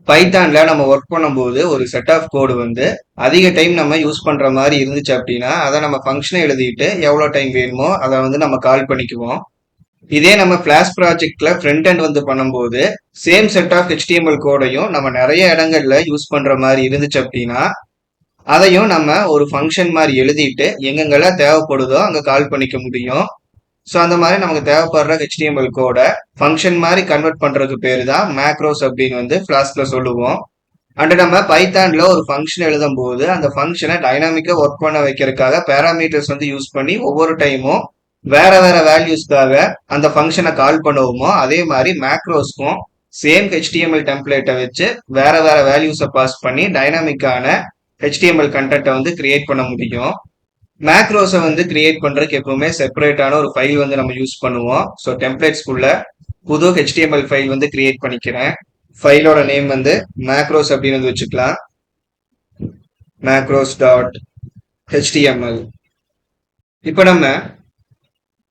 பைத்தான்ல நம்ம ஒர்க் பண்ணும்போது ஒரு செட் ஆஃப் கோடு வந்து அதிக டைம் நம்ம யூஸ் பண்ற மாதிரி இருந்துச்சு அப்படின்னா அதை நம்ம ஃபங்க்ஷனை எழுதிட்டு எவ்வளோ டைம் வேணுமோ அதை வந்து நம்ம கால் பண்ணிக்குவோம். இதே நம்ம ஃபிளாஷ் ப்ராஜெக்ட்ல ஃப்ரண்ட் எண்ட் வந்து பண்ணும்போது சேம் செட் ஆஃப் HTML கோடையும் நம்ம நிறைய இடங்கள்ல யூஸ் பண்ற மாதிரி இருந்துச்சு அப்படின்னா அதையும் நம்ம ஒரு ஃபங்க்ஷன் மாதிரி எழுதிட்டு எங்கெங்கெல்லாம் தேவைப்படுதோ அங்க கால் பண்ணிக்க முடியும். ஸோ அந்த மாதிரி நமக்கு தேவைப்படுற HTML கோடை ஃபங்க்ஷன் மாதிரி கன்வெர்ட் பண்றதுக்கு பேரு தான் மேக்ரோஸ் அப்படின்னு வந்து ஃபிளாஸ்க்ல சொல்லுவோம். அண்ட் நம்ம பைத்தான்ல ஒரு ஃபங்க்ஷன் எழுதும் போது அந்த ஃபங்க்ஷனை டைனாமிக்கா ஒர்க் பண்ண வைக்கிறதுக்காக பேராமீட்டர்ஸ் வந்து யூஸ் பண்ணி ஒவ்வொரு டைமும் வேற வேற வேல்யூஸ்க்காக அந்த ஃபங்க்ஷனை கால் பண்ணுவோமோ அதே மாதிரி மேக்ரோஸ்க்கும் சேம் HTML டெம்ப்ளேட்டை வச்சு வேற வேற வேல்யூஸை பாஸ் பண்ணி டைனாமிக்கான HTML கண்டென்ட்டை வந்து கிரியேட் பண்ண முடியும். மேக்ரோஸை வந்து கிரியேட் பண்றதுக்கு எப்பவுமே செப்பரேட்டான ஒரு ஃபைல் வந்து நம்ம யூஸ் பண்ணுவோம். ஸோ டெம்ப்ளேட்ஸ்குள்ள புது HTML ஃபைல் வந்து கிரியேட் பண்ணிக்கிறேன். ஃபைலோட நேம் வந்து மேக்ரோஸ் அப்படின்னு வந்து வச்சுக்கலாம். Macros dot HTML. இப்போ நம்ம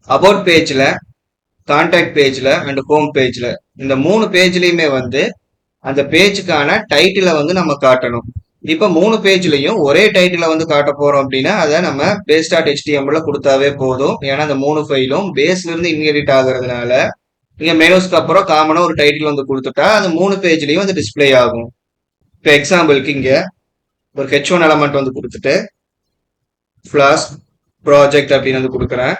அபவுட் பேஜ்ல, கான்டாக்ட் பேஜ்ல அண்ட் ஹோம் பேஜ்ல இந்த 3 பேஜ்லயுமே வந்து அந்த பேஜுக்கான டைட்டிலை வந்து நம்ம காட்டணும். இப்ப 3 பேஜ்லயும் ஒரே டைட்டில வந்து காட்ட போறோம் அப்படின்னா அதை நம்ம பேஸ் டாட் HTML கொடுத்தாவே போதும். ஏன்னா அந்த 3 ஃபைலும் பேஸ்ல இருந்து இன்ஹெரிட் ஆகுறதுனால நீங்க மெனுஸ்க்கு அப்புறம் காமனா ஒரு டைட்டில் வந்து கொடுத்துட்டா அது 3 பேஜ்லயும் வந்து டிஸ்பிளே ஆகும். இப்போ எக்ஸாம்பிளுக்கு இங்க ஒரு H1 எலமெண்ட் வந்து கொடுத்துட்டு ஃபிளாஷ் ப்ராஜெக்ட் அப்படின்னு வந்து கொடுக்குறேன்.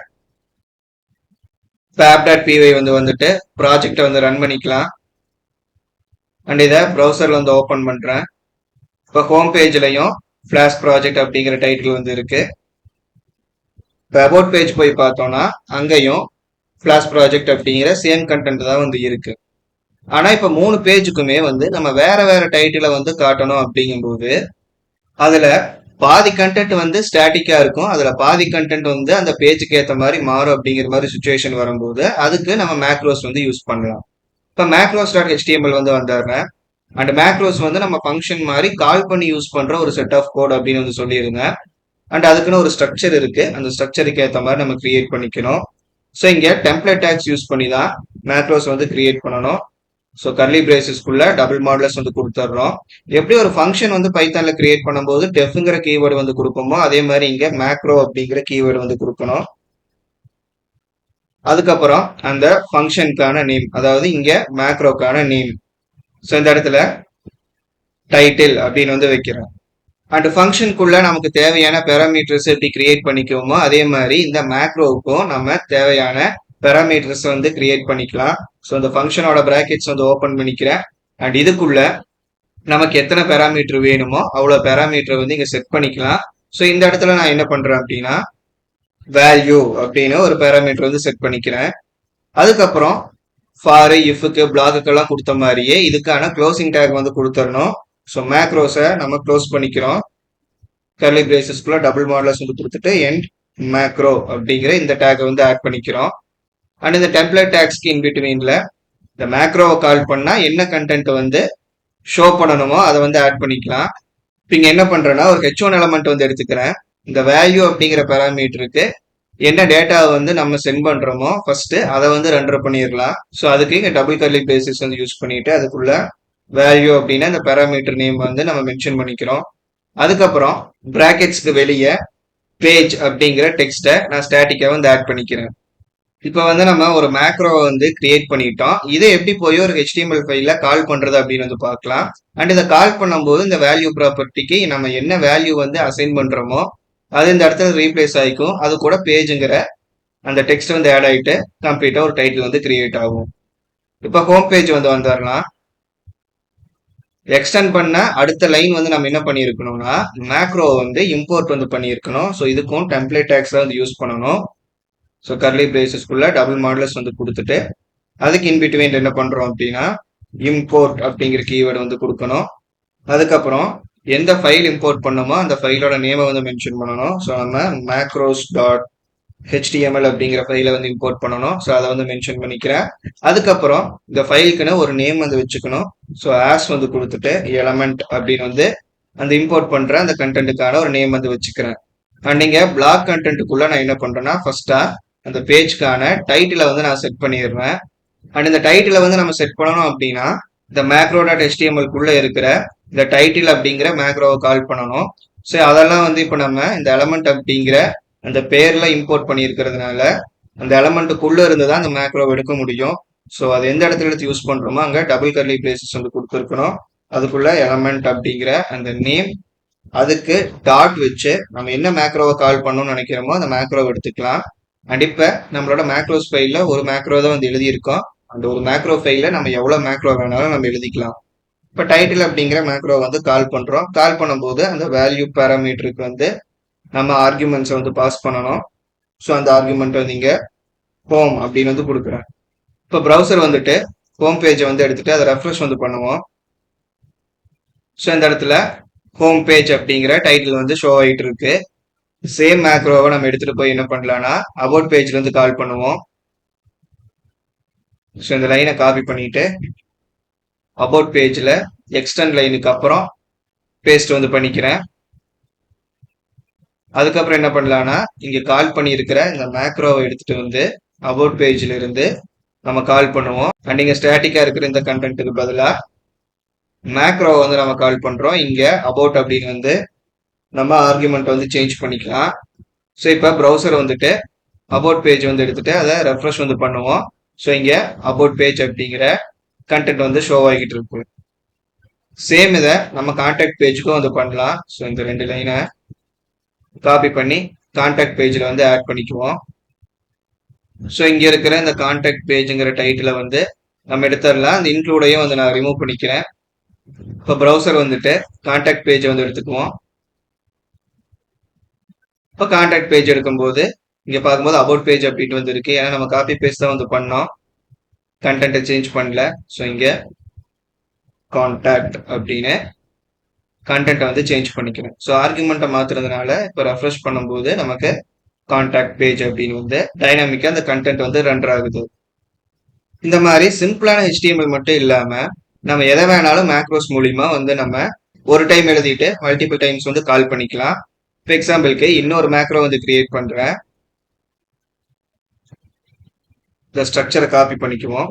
app.py வந்துட்டு ப்ராஜெக்டை வந்து ரன் பண்ணிக்கலாம். அண்ட் இதை ப்ரௌசர்ல வந்து ஓப்பன் பண்றேன். இப்போ ஹோம் பேஜ்லயும் ஃபிளாஷ் ப்ராஜெக்ட் அப்படிங்கிற டைட்டில் வந்து இருக்கு. இப்போ அபவுட் பேஜ் போய் பார்த்தோம்னா அங்கேயும் ஃபிளாஷ் ப்ராஜெக்ட் அப்படிங்கிற சேம் கண்டென்ட் தான் வந்து இருக்கு. ஆனா இப்ப 3 பேஜுக்குமே வந்து நம்ம வேற வேற டைட்டில வந்து காட்டணும் அப்படிங்கும்போது அதுல பாதி கண்டென்ட் வந்து ஸ்டாட்டிக்கா இருக்கும், அதுல பாதி கண்டென்ட் வந்து அந்த பேஜுக்கு ஏற்ற மாதிரி மாறும் அப்படிங்கிற மாதிரி சுச்சுவேஷன் வரும்போது அதுக்கு நம்ம மேக்ரோஸ் வந்து யூஸ் பண்ணலாம். இப்போ மேக்ரோஸ் டாட் HTML வந்து வந்துடுறேன். அண்ட் மேக்ரோஸ் வந்து நம்ம ஃபங்க்ஷன் மாதிரி கால் பண்ணி யூஸ் பண்ற ஒரு செட் ஆஃப் கோட் அப்படின்னு வந்து சொல்லியிருந்தேன். அண்ட் அதுக்குன்னு ஒரு ஸ்ட்ரக்சர் இருக்கு, அந்த ஸ்ட்ரக்சருக்கு ஏற்ற மாதிரி நம்ம கிரியேட் பண்ணிக்கணும். ஸோ இங்க டெம்ப்ளேட் டேக்ஸ் யூஸ் பண்ணி தான் மேக்ரோஸ் வந்து கிரியேட் பண்ணணும். ஸோ கர்லி பிரேசஸ்க்குள்ள டபுள் மாடலஸ் வந்து கொடுத்துட்றோம். எப்படி ஒரு ஃபங்க்ஷன் வந்து பைத்தான்ல கிரியேட் பண்ணும்போது டெஃப்ங்கிற கீவேர்டு வந்து கொடுப்போமோ அதே மாதிரி இங்க மேக்ரோ அப்படிங்கிற கீவேர்டு வந்து கொடுக்கணும். அதுக்கப்புறம் அந்த ஃபங்க்ஷனுக்கான நேம், அதாவது இங்க மேக்ரோக்கான நேம். ஸோ இந்த இடத்துல டைட்டில் அப்படின்னு வந்து வைக்கிறேன். அண்ட் ஃபங்க்ஷனுக்குள்ள நமக்கு தேவையான பேராமீட்டர்ஸ் எப்படி கிரியேட் பண்ணிக்குவோமோ அதே மாதிரி இந்த மேக்ரோவுக்கும் நம்ம தேவையான பேராமீட்டர்ஸ் வந்து கிரியேட் பண்ணிக்கலாம். ஸோ இந்த ஃபங்க்ஷனோட பிராக்கெட்ஸ் வந்து ஓப்பன் பண்ணிக்கிறேன். அண்ட் இதுக்குள்ள நமக்கு எத்தனை பேராமீட்டர் வேணுமோ அவ்வளோ பேராமீட்டர் வந்து இங்க செட் பண்ணிக்கலாம். ஸோ இந்த இடத்துல நான் என்ன பண்றேன் அப்படின்னா வேல்யூ அப்படின்னு ஒரு பேராமீட்டர் வந்து செட் பண்ணிக்கிறேன். அதுக்கப்புறம் ஃபார் இஃப்க்கு பிளாக்குக்கெல்லாம் கொடுத்த மாதிரியே இதுக்கான க்ளோசிங் டேக் வந்து கொடுத்துடணும். ஸோ மேக்ரோஸை நம்ம க்ளோஸ் பண்ணிக்கிறோம். கர்லி பிரேசஸ்க்குள்ள டபுள் மாடலஸ் வந்து கொடுத்துட்டு எண்ட் மேக்ரோ அப்படிங்கிற இந்த டேக்கை வந்து ஆட் பண்ணிக்கிறோம். அண்ட் இந்த டெம்ப்ளேட் டேக்ஸ்க்கு இன்பிட்வீன்ல இந்த மேக்ரோவை கால் பண்ணா என்ன கண்டென்ட் வந்து ஷோ பண்ணணுமோ அதை வந்து ஆட் பண்ணிக்கலாம். இப்போ இங்க என்ன பண்றேன்னா ஒரு H1 எலமெண்ட் வந்து எடுத்துக்கிறேன். இந்த வேல்யூ அப்படிங்கிற பேராமீட்டருக்கு என்ன டேட்டாவை வந்து நம்ம சென்ட் பண்றோமோ ஃபர்ஸ்ட் அதை வந்து ரெண்டர் பண்ணிடலாம். ஸோ அதுக்கு இங்க டபுள் கர்லி பிரேசஸ் வந்து யூஸ் பண்ணிட்டு அதுக்குள்ள வேல்யூ அப்படின்னா இந்த பேராமீட்டர் நேம் வந்து நம்ம மென்ஷன் பண்ணிக்கிறோம். அதுக்கப்புறம் பிராக்கெட்ஸ்க்கு வெளியே பேஜ் அப்படிங்கிற டெக்ஸ்ட்டை நான் ஸ்டாட்டிக்கா வந்து ஆட் பண்ணிக்கிறேன். இப்போ வந்து நம்ம ஒரு மேக்ரோ வந்து கிரியேட் பண்ணிட்டோம். இதை எப்படி போய் ஒரு HTML ஃபைல்ல கால் பண்றது அப்படின்னு வந்து பார்க்கலாம். அண்ட் இதை கால் பண்ணும்போது இந்த வேல்யூ ப்ராப்பர்ட்டிக்கு நம்ம என்ன வேல்யூ வந்து அசைன் பண்றோமோ அது இந்த இடத்துல ரீப்ளேஸ் ஆகிக்கும். அது கூட பேஜுங்கிற அந்த டெக்ஸ்ட் வந்து ஆட் ஆகிட்டு கம்ப்ளீட்டா ஒரு டைட்டில் வந்து கிரியேட் ஆகும். இப்போ ஹோம் பேஜ் வந்து வந்துடலாம். எக்ஸ்டெண்ட் பண்ண அடுத்த லைன் வந்து நம்ம என்ன பண்ணியிருக்கணும்னா மேக்ரோ வந்து இம்போர்ட் வந்து பண்ணியிருக்கணும். ஸோ இதுக்கும் டெம்ப்ளேட் டேக்ஸ் வந்து யூஸ் பண்ணணும். ஸோ கர்லி பிரேசஸ்க்குள்ள டபுள் மாடலஸ் வந்து கொடுத்துட்டு அதுக்கு இன்பிட்வீன் என்ன பண்றோம் அப்படின்னா இம்போர்ட் அப்படிங்கிற கீவேர்டு வந்து கொடுக்கணும். அதுக்கப்புறம் எந்த ஃபைல் இம்போர்ட் பண்ணமோ அந்த ஃபைலோட நேமை வந்து மென்ஷன் பண்ணணும். ஸோ நம்ம மேக்ரோஸ் டாட் HTML அப்படிங்கிற ஃபைலை வந்து இம்போர்ட் பண்ணணும். ஸோ அதை வந்து மென்ஷன் பண்ணிக்கிறேன். அதுக்கப்புறம் இந்த ஃபைலுக்குன்னு ஒரு நேம் வந்து வச்சுக்கணும். ஸோ ஆஸ் வந்து கொடுத்துட்டு எலமெண்ட் அப்படின்னு வந்து அந்த இம்போர்ட் பண்ற அந்த கண்டென்ட்டுக்கான ஒரு நேம் வந்து வச்சுக்கிறேன். அண்ட் இங்க பிளாக் கண்டென்ட்டுக்குள்ள நான் என்ன பண்றேன்னா ஃபர்ஸ்டா அந்த பேஜ்க்கான டைட்டிலை வந்து நான் செட் பண்ணிடுறேன். அண்ட் இந்த டைட்டிலை வந்து நம்ம செட் பண்ணணும் அப்படின்னா இந்த மேக்ரோ டாட் HTML இருக்கிற இந்த டைட்டில் அப்படிங்கிற மேக்ரோவை கால் பண்ணணும். ஸோ அதெல்லாம் வந்து இப்போ நம்ம இந்த எலமெண்ட் அப்படிங்கிற அந்த பேர்ல இம்போர்ட் பண்ணியிருக்கிறதுனால அந்த எலமெண்ட்டுக்குள்ள இருந்து தான் அந்த மேக்ரோவை எடுக்க முடியும். ஸோ அது எந்த இடத்துல எடுத்து யூஸ் பண்றோமோ அங்க டபுள் கர்லி பிளேசஸ் வந்து கொடுத்துருக்கணும். அதுக்குள்ள எலமெண்ட் அப்படிங்கிற அந்த நேம், அதுக்கு டாட் வச்சு நம்ம என்ன மேக்ரோவை கால் பண்ணணும்னு நினைக்கிறோமோ அந்த மேக்ரோவை எடுத்துக்கலாம். அண்ட் இப்போ நம்மளோட மேக்ரோஸ் ஃபைல்ல ஒரு மேக்ரோ தான் வந்து எழுதியிருக்கோம். அந்த ஒரு மேக்ரோ ஃபைல்ல நம்ம எவ்வளவு மேக்ரோ வேணாலும் நம்ம எழுதிக்கலாம். இப்போ டைட்டில் அப்படிங்கிற மேக்ரோ வந்து கால் பண்றோம். கால் பண்ணும்போது அந்த வேல்யூ பேராமீட்டருக்கு வந்து நம்ம ஆர்குமெண்ட்ஸை வந்து பாஸ் பண்ணணும். ஸோ அந்த ஆர்குமெண்ட் வந்து இங்க ஹோம் அப்படின்னு வந்து கொடுக்குறேன். இப்போ ப்ரௌசர் வந்துட்டு ஹோம் பேஜை வந்து எடுத்துட்டு அதை ரெஃப்ரெஷ் வந்து பண்ணுவோம். ஸோ இந்த இடத்துல ஹோம் பேஜ் அப்படிங்கிற டைட்டில் வந்து ஷோ ஆகிட்டு இருக்கு. சேம் மேக்ரோவை நம்ம எடுத்துட்டு போய் என்ன பண்ணலாம்னா அபவுட் பேஜ்ல இருந்து கால் பண்ணுவோம். ஸோ இந்த லைனை காப்பி பண்ணிட்டு அபவுட் பேஜ்ல எக்ஸ்டெண்ட் லைனுக்கு அப்புறம் பேஸ்ட் வந்து பண்ணிக்கிறேன். அதுக்கப்புறம் என்ன பண்ணலாம்னா இங்க கால் பண்ணியிருக்கிற இந்த மேக்ரோவை எடுத்துட்டு வந்து அபவுட் பேஜ்ல இருந்து நம்ம கால் பண்ணுவோம். அண்ட் இங்க ஸ்டாட்டிக்கா இருக்கிற இந்த கண்டென்ட்டுக்கு பதிலா மேக்ரோவை வந்து நம்ம கால் பண்றோம். இங்க அபவுட் அப்படின்னு வந்து நம்ம ஆர்குமெண்ட் வந்து சேஞ்ச் பண்ணிக்கலாம். ஸோ இப்போ ப்ரௌசர் வந்துட்டு அபவுட் பேஜ் வந்து எடுத்துட்டு அதை ரெஃப்ரெஷ் வந்து பண்ணுவோம். ஸோ இங்க அபவுட் பேஜ் அப்படிங்கிற கண்டென்ட் வந்து ஷோ ஆகிட்டு இருக்கு. சேம் இதை நம்ம கான்டாக்ட் பேஜுக்கும் வந்து பண்ணலாம். ஸோ இந்த ரெண்டு லைனை காப்பி பண்ணி கான்டாக்ட் பேஜ்ல வந்து ஆட் பண்ணிக்குவோம். ஸோ இங்க இருக்கிற இந்த கான்டாக்ட் பேஜுங்கிற டைட்டில வந்து நம்ம எடுத்துடலாம். அந்த இன்க்ளூடையும் வந்து நான் ரிமூவ் பண்ணிக்கிறேன். இப்போ ப்ரௌசர் வந்துட்டு கான்டாக்ட் பேஜை வந்து எடுத்துக்குவோம். இப்போ கான்டாக்ட் பேஜ் எடுக்கும்போது இங்க பார்க்கும்போது அபவுட் பேஜ் அப்படின்னு வந்து இருக்கு. ஏன்னா நம்ம காப்பி பேஸ்ட் தான் வந்து பண்ணோம், கண்டென்ட்டை சேஞ்ச் பண்ணல. ஸோ இங்க கான்டாக்ட் அப்படின்னு கண்டென்ட்டை வந்து சேஞ்ச் பண்ணிக்கிறேன். ஸோ ஆர்குமெண்ட்டை மாத்துறதுனால இப்போ ரெஃப்ரெஷ் பண்ணும்போது நமக்கு கான்டாக்ட் பேஜ் அப்படின்னு வந்து டைனாமிக்கா அந்த கண்டென்ட் வந்து ரெண்டர் ஆகுது. இந்த மாதிரி சிம்பிளான HTML மட்டும் இல்லாம நம்ம எதை வேணாலும் மேக்ரோஸ் மூலியமா வந்து நம்ம ஒரு டைம் எழுதிட்டு மல்டிபிள் டைம்ஸ் வந்து கால் பண்ணிக்கலாம். ஃபார் எக்ஸாம்பிளுக்கு இன்னொரு மேக்ரோ வந்து கிரியேட் பண்றேன். இந்த ஸ்ட்ரக்சரை காப்பி பண்ணிக்குவோம்.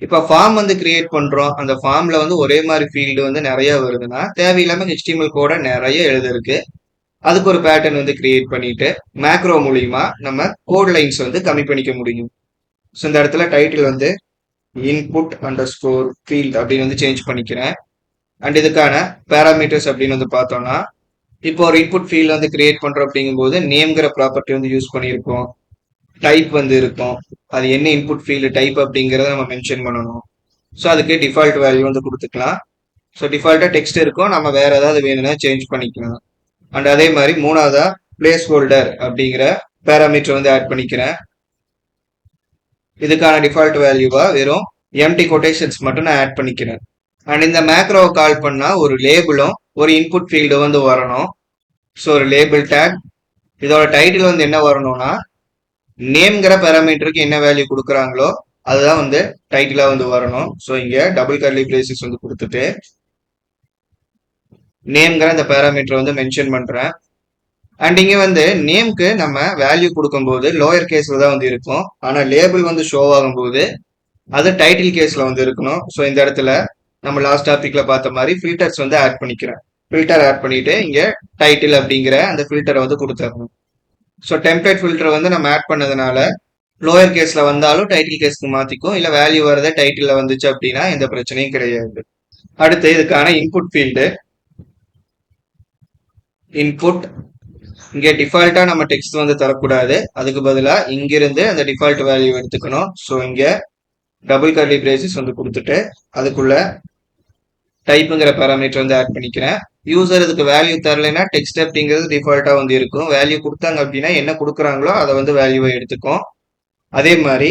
இப்போ ஃபார்ம் வந்து கிரியேட் பண்றோம். அந்த ஃபார்ம்ல வந்து ஒரே மாதிரி ஃபீல்டு வந்து நிறைய வருதுன்னா தேவையில்லாம HTML கோட நிறைய எழுதிருக்கு. அதுக்கு ஒரு பேட்டர்ன் வந்து கிரியேட் பண்ணிட்டு மேக்ரோ மூலியமா நம்ம கோட் லைன்ஸ் வந்து கம்மி பண்ணிக்க முடியும். ஸோ இந்த இடத்துல டைட்டில் வந்து இன்புட் அண்டர் ஸ்கோர் ஃபீல்ட் அப்படின்னு வந்து சேஞ்ச் பண்ணிக்கிறேன். அண்ட் இதுக்கான பேராமீட்டர்ஸ் அப்படின்னு வந்து பார்த்தோம்னா இப்போ ஒரு இன்புட் ஃபீல்ட் வந்து கிரியேட் பண்றோம் அப்படிங்கும்போது நேம்ங்கிற ப்ராப்பர்ட்டி வந்து யூஸ் பண்ணியிருக்கோம். டைப் வந்து இருக்கும், அது என்ன இன்புட் ஃபீல்டு டைப் அப்படிங்கிறத நம்ம மென்ஷன் பண்ணணும். ஸோ அதுக்கு டிஃபால்ட் வேல்யூ வந்து கொடுத்துக்கலாம். ஸோ டிஃபால்ட்டா டெக்ஸ்ட் இருக்கும், நம்ம வேற ஏதாவது வேணும்னா சேஞ்ச் பண்ணிக்கலாம். அண்ட் அதே மாதிரி மூணாவதா பிளேஸ் ஹோல்டர் அப்படிங்கிற பேராமீட்டர் வந்து ஆட் பண்ணிக்கிறேன். இதுக்கான டிஃபால்ட் வேல்யூவா வெறும் எம்டி கொட்டேஷன்ஸ் மட்டும் நான் ஆட் பண்ணிக்கிறேன். அண்ட் இந்த மேக்ரோவை கால் பண்ணா ஒரு லேபிளும் ஒரு இன்புட் ஃபீல்டு வந்து வரணும். ஸோ ஒரு லேபிள் டேக், இதோட டைட்டில் வந்து என்ன வரணும்னா நேம்ங்கிற பேராமீட்டருக்கு என்ன வேல்யூ கொடுக்குறாங்களோ அதுதான் வந்து டைட்டிலா வந்து வரணும். ஸோ இங்க டபுள் கர்லி பிரேசஸ் வந்து கொடுத்துட்டு நேம்ங்கிற இந்த பேராமீட்டர் வந்து மென்ஷன் பண்றேன். அண்ட் இங்க வந்து நேம்க்கு நம்ம வேல்யூ கொடுக்கும்போது லோயர் கேஸ்ல தான் வந்து இருக்கும். ஆனா லேபிள் வந்து ஷோ ஆகும்போது அது டைட்டில் கேஸ்ல வந்து இருக்கணும். ஸோ இந்த இடத்துல நம்ம லாஸ்ட் டாபிக்ல பார்த்த மாதிரி ஃபில்டர்ஸ் வந்து ஆட் பண்ணிக்கிறேன். ஃபில்டர் ஆட் பண்ணிட்டு இங்க டைட்டில் அப்படிங்கிற அந்த ஃபில்டரை வந்து கொடுத்துடணும். ஸோ டெம்ப்ளேட் ஃபில்டர் வந்து நம்ம ஆட் பண்ணதுனால லோயர் கேஸ்ல வந்தாலும் டைட்டில் கேஸ்க்கு மாத்திக்கும், இல்ல வேல்யூ வரதே டைட்டில்ல வந்துச்சு அப்படின்னா எந்த பிரச்சனையும் கிடையாது. அடுத்து இதுக்கான இன்புட் ஃபீல்டு இன்புட், இங்க டிஃபால்ட்டா நம்ம டெக்ஸ்ட் வந்து தரக்கூடாது, அதுக்கு பதிலா இங்கிருந்து அந்த டிஃபால்ட் வேல்யூ எடுத்துக்கணும். ஸோ இங்க டபுள் கர்லி பிரேசஸ் வந்து கொடுத்துட்டு அதுக்குள்ள டைப்புங்கிற பேராமீட்டர் வந்து ஆட் பண்ணிக்கிறேன். யூசர் இதுக்கு வேல்யூ தரலைன்னா டெக்ஸ்ட் அப்படிங்கிறது டிஃபால்ட்டா வந்து இருக்கும், வேல்யூ கொடுத்தாங்க அப்படின்னா என்ன கொடுக்குறாங்களோ அதை வந்து வேல்யூவை எடுத்துக்கும். அதே மாதிரி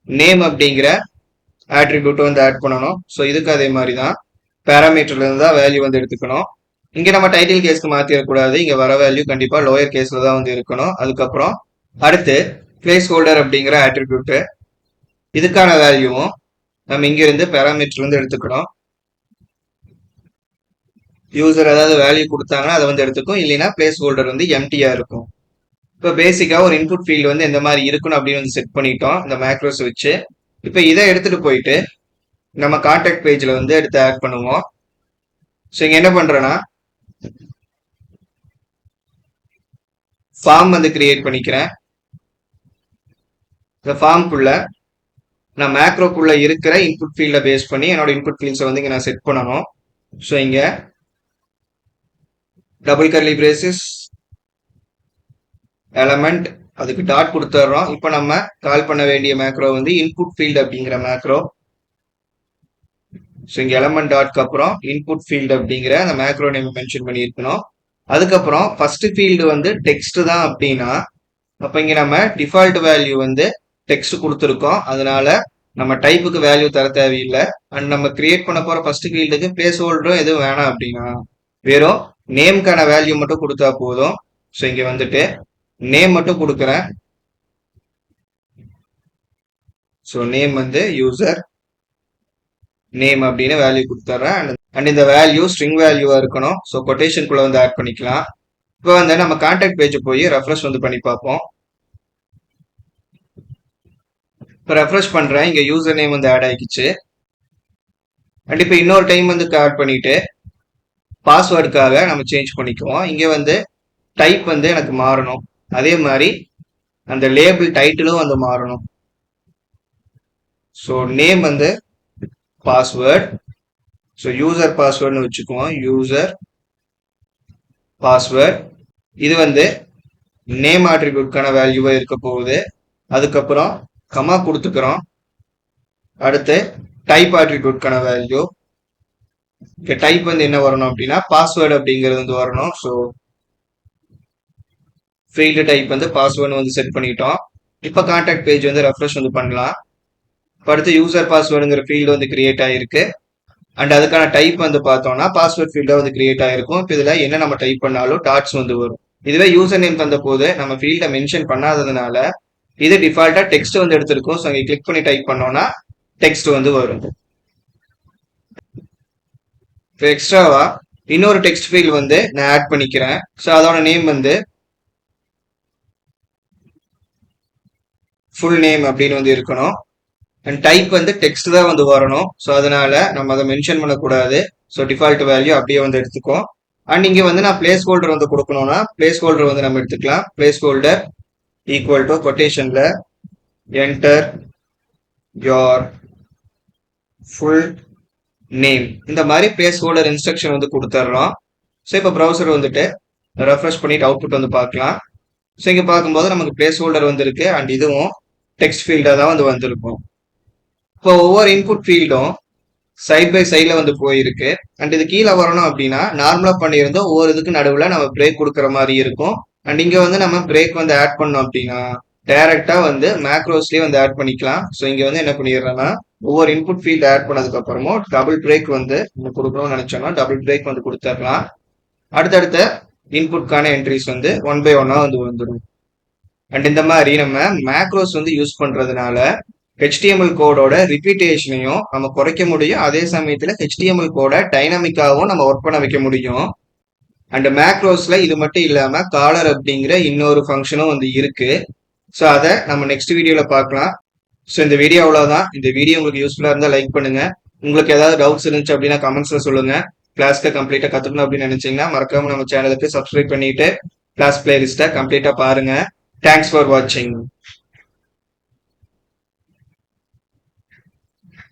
நேம் அப்படிங்கிற ஆட்ரிபியூட் வந்து ஆட் பண்ணணும். ஸோ இதுக்கு அதே மாதிரி தான் பேராமீட்டர்ல இருந்து தான் வேல்யூ வந்து எடுத்துக்கணும். இங்க நம்ம டைட்டில் கேஸ்க்கு மாத்திடக்கூடாது, இங்க வர வேல்யூ கண்டிப்பா லோயர் கேஸ்ல தான் வந்து இருக்கணும். அதுக்கப்புறம் அடுத்து பிளேஸ் ஹோல்டர் அப்படிங்கிற ஆட்ரிபியூட், இதுக்கான வேல்யூவும் நம்ம இங்க இருந்து பேராமீட்டர் வந்து எடுத்துக்கணும். யூசர் ஏதாவது வேல்யூ கொடுத்தாங்கன்னா அதை வந்து எடுத்துக்கும், இல்லைன்னா பிளேஸ் ஹோல்டர் வந்து எம்டியா இருக்கும். இப்போ பேசிக்கா ஒரு இன்புட் ஃபீல்டு வந்து எந்த மாதிரி இருக்கணும் அப்படின்னு வந்து செட் பண்ணிட்டோம் இந்த மேக்ரோஸ் வச்சு. இப்போ இதை எடுத்துட்டு போயிட்டு நம்ம கான்டாக்ட் பேஜ்ல வந்து எடுத்து ஆட் பண்ணுவோம். ஸோ இங்க என்ன பண்றேன்னா ஃபார்ம் வந்து கிரியேட் பண்ணிக்கிறேன். இந்த ஃபார்முக்குள்ள நான் மேக்ரோக்குள்ள இருக்கிற இன்புட் ஃபீல்டை பேஸ் பண்ணி என்னோட இன்புட் ஃபீல்ட்ஸை வந்து இங்க நான் செட் பண்ணணும். ஸோ இங்க டபுள் கர்லி பிரேசஸ் எலமெண்ட் அதுக்கு டாட் கொடுத்துட்றோம். இப்போ நம்ம கால் பண்ண வேண்டிய மேக்ரோ வந்து இன்புட் ஃபீல்டு அப்படிங்கிற மேக்ரோ. ஸோ இங்க எலமெண்ட் டாட்க்கு அப்புறம் இன்புட் ஃபீல்டு அப்படிங்கிற அந்த மேக்ரோ நேம் மென்ஷன் பண்ணியிருக்கணும். அதுக்கப்புறம் ஃபர்ஸ்ட் ஃபீல்டு வந்து டெக்ஸ்ட் தான் அப்படின்னா அப்போ இங்க நம்ம டிஃபால்ட் வேல்யூ வந்து டெக்ஸ்ட் கொடுத்துருக்கோம். அதனால நம்ம டைப்புக்கு வேல்யூ தர தேவையில்லை. அண்ட் நம்ம கிரியேட் பண்ண போற ஃபர்ஸ்ட் ஃபீல்டுக்கு பிளேஸ் ஹோல்டரும் எதுவும் வேணாம் அப்படின்னா வெறும் நேம்க்கான வேல்யூ மட்டும் கொடுத்தா போதும். ஸோ இங்க வந்துட்டு நேம் மட்டும் கொடுக்குறேன். ஸோ நேம் வந்து யூசர் நேம் அப்படின்னு வேல்யூ கொடுத்துட்றேன். அண்ட் இந்த வேல்யூ ஸ்ட்ரிங் வேல்யூவா இருக்கணும். ஸோ கொட்டேஷனுக்குள்ள வந்து ஆட் பண்ணிக்கலாம். இப்போ வந்து நம்ம கான்டாக்ட் பேஜ் போய் ரெஃப்ரெஷ் வந்து பண்ணி பார்ப்போம். இப்போ ரெஃப்ரெஷ் பண்றேன். இங்க யூசர் நேம் வந்து ஆட் ஆகிடுச்சு. அண்ட் இப்போ இன்னொரு டைம் வந்து ஆட் பண்ணிட்டு பாஸ்வேர்டுக்காக நம்ம சேஞ்ச் பண்ணிக்குவோம். இங்க வந்து டைப் வந்து எனக்கு மாறணும். அதே மாதிரி அந்த லேபிள் டைட்டிலும் வந்து மாறணும். ஸோ நேம் வந்து பாஸ்வேர்ட். ஸோ யூசர் பாஸ்வேர்டுன்னு வச்சுக்குவோம். யூசர் பாஸ்வேர்ட் இது வந்து நேம் ஆட்ரிபியூட்கான வேல்யூவா இருக்க போகுது. அதுக்கப்புறம் கமா கொடுத்துக்கிறோம். அடுத்து டைப் ஆட்ரிபியூட்கான வேல்யூ. டைப் வந்து என்ன வரணும் அப்படின்னா பாஸ்வேர்டு அப்படிங்கிறது வந்து வரணும். ஸோ ஃபீல்டு டைப் வந்து பாஸ்வேர்டு வந்து செட் பண்ணிட்டோம். இப்போ கான்டாக்ட் பேஜ் வந்து ரெஃப்ரெஷ் வந்து பண்ணலாம். அடுத்து யூசர் பாஸ்வேர்டுங்கிற ஃபீல்டு வந்து கிரியேட் ஆயிருக்கு. அண்ட் அதுக்கான டைப் வந்து பார்த்தோம்னா பாஸ்வேர்ட் ஃபீல்டா வந்து கிரியேட் ஆயிருக்கும். இப்போ இதுல என்ன நம்ம டைப் பண்ணாலும் டாட்ஸ் வந்து வரும். இதுவே யூசர் நேம் தந்த போது நம்ம ஃபீல்டை மென்ஷன் பண்ணாததுனால இது டிஃபால்ட்டா டெக்ஸ்ட் வந்து எடுத்திருக்கும். ஸோ அங்கே கிளிக் பண்ணி டைப் பண்ணோம்னா டெக்ஸ்ட் வந்து வரும். இப்போ எக்ஸ்ட்ராவா இன்னொரு டெக்ஸ்ட் ஃபீல்ட் வந்து நான் ஆட் பண்ணிக்கிறேன். ஸோ அதோட நேம் வந்து ஃபுல் நேம் அப்படின்னு வந்து இருக்கணும். அண்ட் டைப் வந்து டெக்ஸ்ட் தான் வந்து வரணும். ஸோ அதனால நம்ம அதை மென்ஷன் பண்ணக்கூடாது. ஸோ டிஃபால்ட் வேல்யூ அப்படியே வந்து எடுத்துக்கோம். அண்ட் இங்கே வந்து நான் பிளேஸ் ஹோல்டர் வந்து கொடுக்கணும்னா பிளேஸ் ஹோல்டர் வந்து நம்ம எடுத்துக்கலாம். பிளேஸ் ஹோல்டர் ஈக்குவல் டு கொட்டேஷன்ல என்டர் யோர் ஃபுல் நேம் இந்த மாதிரி பிளேஸ் ஹோல்டர் இன்ஸ்ட்ரக்ஷன் வந்து கொடுத்துட்றோம். ஸோ இப்போ ப்ரௌசர் வந்துட்டு ரெஃப்ரெஷ் பண்ணிட்டு அவுட்புட் வந்து பார்க்கலாம். ஸோ இங்கே பார்க்கும்போது நமக்கு பிளேஸ் ஹோல்டர் வந்துருக்கு. அண்ட் இதுவும் டெக்ஸ்ட் ஃபீல்டாக தான் வந்து வந்திருக்கும். இப்போ ஒவ்வொரு இன்புட் ஃபீல்டும் சைட் பை சைட்ல வந்து போயிருக்கு. அண்ட் இது கீழே வரணும் அப்படின்னா நார்மலா பண்ணியிருந்தோம் ஒவ்வொரு இதுக்கு நடுவில் நம்ம பிரேக் கொடுக்குற மாதிரி இருக்கும். அண்ட் இங்க வந்து நம்ம பிரேக் வந்து ஆட் பண்ணோம் அப்படின்னா டைரக்டா வந்து மேக்ரோஸ்லயே வந்து ஆட் பண்ணிக்கலாம். ஸோ இங்க வந்து என்ன பண்ணிடுறேன்னா ஒவ்வொரு இன்புட் ஃபீல்ட் ஆட் பண்ணதுக்கு அப்புறமும் டபுள் பிரேக் வந்து நம்ம கொடுக்கணும்னு நினைச்சோம்னா டபுள் பிரேக் வந்து கொடுத்துடலாம். அடுத்தடுத்த இன்புட்கான என்ட்ரிஸ் வந்து ஒன் பை ஒன்னா வந்து வந்துடும். அண்ட் இந்த மாதிரி நம்ம மேக்ரோஸ் வந்து யூஸ் பண்றதுனால HTML கோடோட ரிப்பீட்டேஷனையும் நம்ம குறைக்க முடியும். அதே சமயத்துல HTML கோட டைனாமிக்காவும் நம்ம ஒர்க் பண்ண வைக்க முடியும். அண்ட் மேக்ரோஸ்ல இது மட்டும் இல்லாம காலர் அப்படிங்கிற இன்னொரு ஃபங்க்ஷனும் வந்து இருக்கு. ஸோ அதை நம்ம நெக்ஸ்ட் வீடியோல பார்க்கலாம். ஸோ இந்த வீடியோ அவ்வளோதான். இந்த வீடியோ உங்களுக்கு யூஸ்ஃபுல்லா இருந்தால் லைக் பண்ணுங்க. உங்களுக்கு ஏதாவது டவுட்ஸ் இருந்துச்சு அப்படின்னா கமெண்ட்ஸ்ல சொல்லுங்க. கிளாஸ்க்கு கம்ப்ளீட்டா கத்துக்கணும் அப்படின்னு நினைச்சீங்கன்னா மறக்காம நம்ம சேனலுக்கு சப்ஸ்கிரைப் பண்ணிட்டு கிளாஸ் பிளேலிஸ்ட்டை கம்ப்ளீட்டா பாருங்க. தேங்க்ஸ் ஃபார் வாட்சிங்.